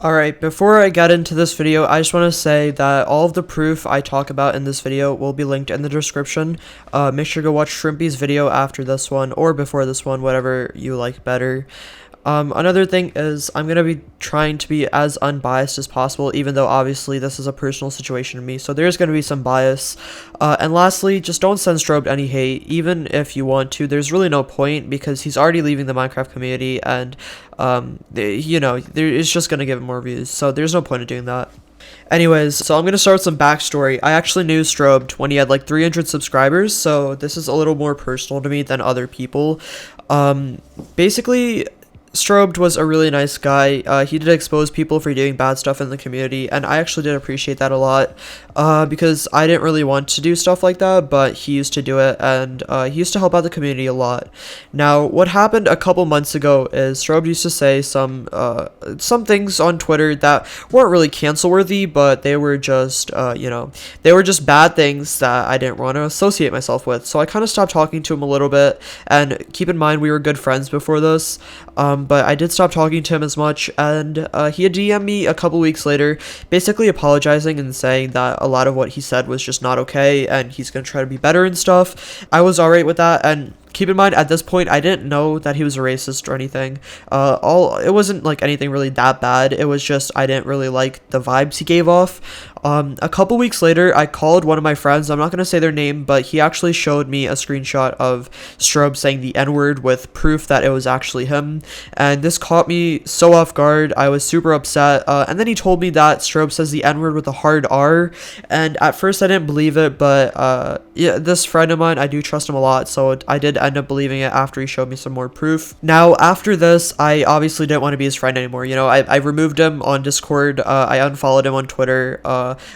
Alright, before I get into this video, I just want to say that all of the proof I talk about in this video will be linked in the description. Make sure to go watch Shrimpy's video after this one, or before this one, whatever you like better. Another thing is, I'm going to be trying to be as unbiased as possible, even though obviously this is a personal situation to me, so there's going to be some bias. And lastly, just don't send Strobed any hate, even if you want to. There's really no point, because he's already leaving the Minecraft community, and, it's just going to give him more views, so there's no point in doing that. Anyways, so I'm going to start with some backstory. I actually knew Strobed when he had like 300 subscribers, so this is a little more personal to me than other people. Basically, Strobed was a really nice guy. He did expose people for doing bad stuff in the community, and I actually did appreciate that a lot, because I didn't really want to do stuff like that, but he used to do it, and he used to help out the community a lot. Now, what happened a couple months ago is Strobed used to say some things on Twitter that weren't really cancel-worthy, but they were just, they were just bad things that I didn't want to associate myself with, so I kind of stopped talking to him a little bit, and keep in mind we were good friends before this. But I did stop talking to him as much, and he had DM'd me a couple weeks later, basically apologizing and saying that a lot of what he said was just not okay, and he's gonna try to be better and stuff. I was alright with that, and keep in mind, at this point, I didn't know that he was a racist or anything. It wasn't like anything really that bad. It was just I didn't really like the vibes he gave off. A couple weeks later, I called one of my friends. I'm not going to say their name, but he actually showed me a screenshot of Strobed saying the N-word with proof that it was actually him. And this caught me so off guard. I was super upset. And then he told me that Strobed says the N-word with a hard R. And at first, I didn't believe it, but yeah, this friend of mine, I do trust him a lot, so I did end up believing it after he showed me some more proof. Now, after this, I obviously didn't want to be his friend anymore. You know, I removed him on Discord. I unfollowed him on Twitter.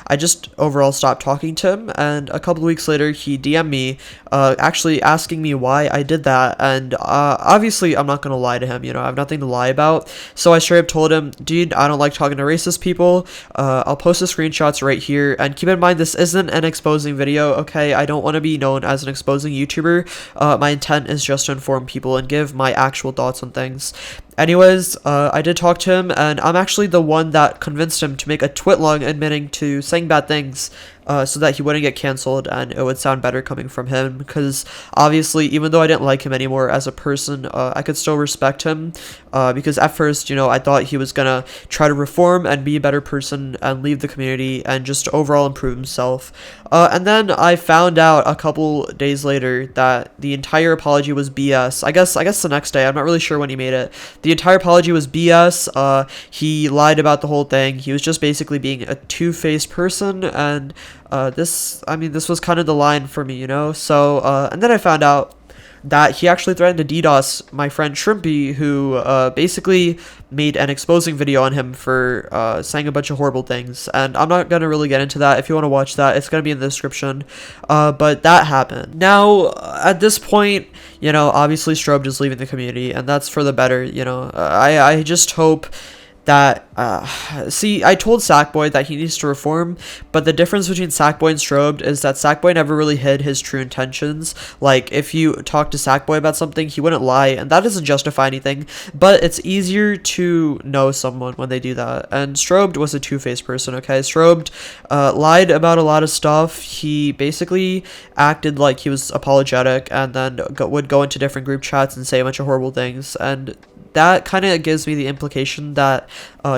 I just overall stopped talking to him, and a couple weeks later he DM'd me actually asking me why I did that, and obviously I'm not gonna lie to him, you know, I have nothing to lie about, so I straight up told him, dude, I don't like talking to racist people. I'll post the screenshots right here, and keep in mind this isn't an exposing video, okay? I don't want to be known as an exposing YouTuber. My intent is just to inform people and give my actual thoughts on things. Anyways, I did talk to him, and I'm actually the one that convinced him to make a twit-long admitting to saying bad things, so that he wouldn't get cancelled and it would sound better coming from him, because obviously, even though I didn't like him anymore as a person, I could still respect him, because at first, you know, I thought he was gonna try to reform and be a better person and leave the community and just overall improve himself. And then I found out a couple days later that the entire apology was BS. I guess the next day, I'm not really sure when he made it. The entire apology was BS. He lied about the whole thing. He was just basically being a two-faced person, and this was kind of the line for me, you know? So, and then I found out that he actually threatened to DDoS my friend Shrimpy, who basically made an exposing video on him for saying a bunch of horrible things, and I'm not gonna really get into that. If you want to watch that, it's gonna be in the description. But that happened. Now, at this point, you know, obviously Strobed is leaving the community, and that's for the better, you know. I just hope that, see, I told Sackboy that he needs to reform, but the difference between Sackboy and Strobed is that Sackboy never really hid his true intentions. Like, if you talk to Sackboy about something, he wouldn't lie, and that doesn't justify anything, but it's easier to know someone when they do that, and Strobed was a two-faced person, okay? Strobed lied about a lot of stuff. He basically acted like he was apologetic, and then would go into different group chats and say a bunch of horrible things, and that kind of gives me the implication that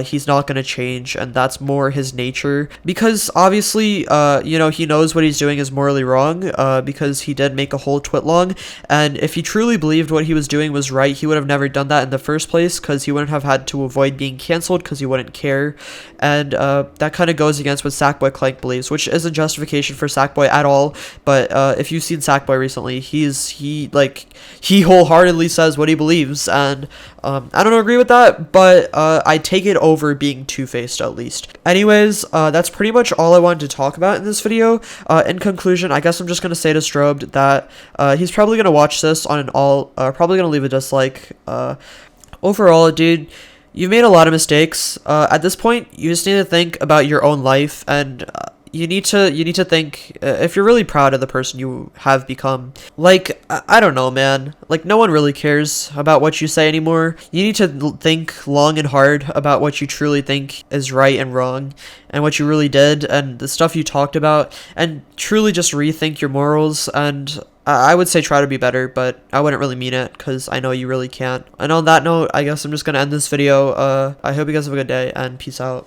he's not going to change, and that's more his nature, because obviously, you know, he knows what he's doing is morally wrong, because he did make a whole twit-long, and if he truly believed what he was doing was right, he would have never done that in the first place, because he wouldn't have had to avoid being cancelled, because he wouldn't care, and that kind of goes against what Sackboy Clank believes, which isn't justification for Sackboy at all, but if you've seen Sackboy recently, he wholeheartedly says what he believes, and I don't agree with that, but I take it over being two-faced at least. Anyways, that's pretty much all I wanted to talk about in this video. In conclusion, I guess I'm just gonna say to Strobed that he's probably gonna watch this on an probably gonna leave a dislike. Overall, dude, you've made a lot of mistakes. At this point, you just need to think about your own life, and you need to think if you're really proud of the person you have become. Like, I don't know, man. Like, no one really cares about what you say anymore. You need to think long and hard about what you truly think is right and wrong, and what you really did, and the stuff you talked about, and truly just rethink your morals. And I would say try to be better, but I wouldn't really mean it, because I know you really can't. And on that note, I guess I'm just gonna end this video. I hope you guys have a good day, and peace out.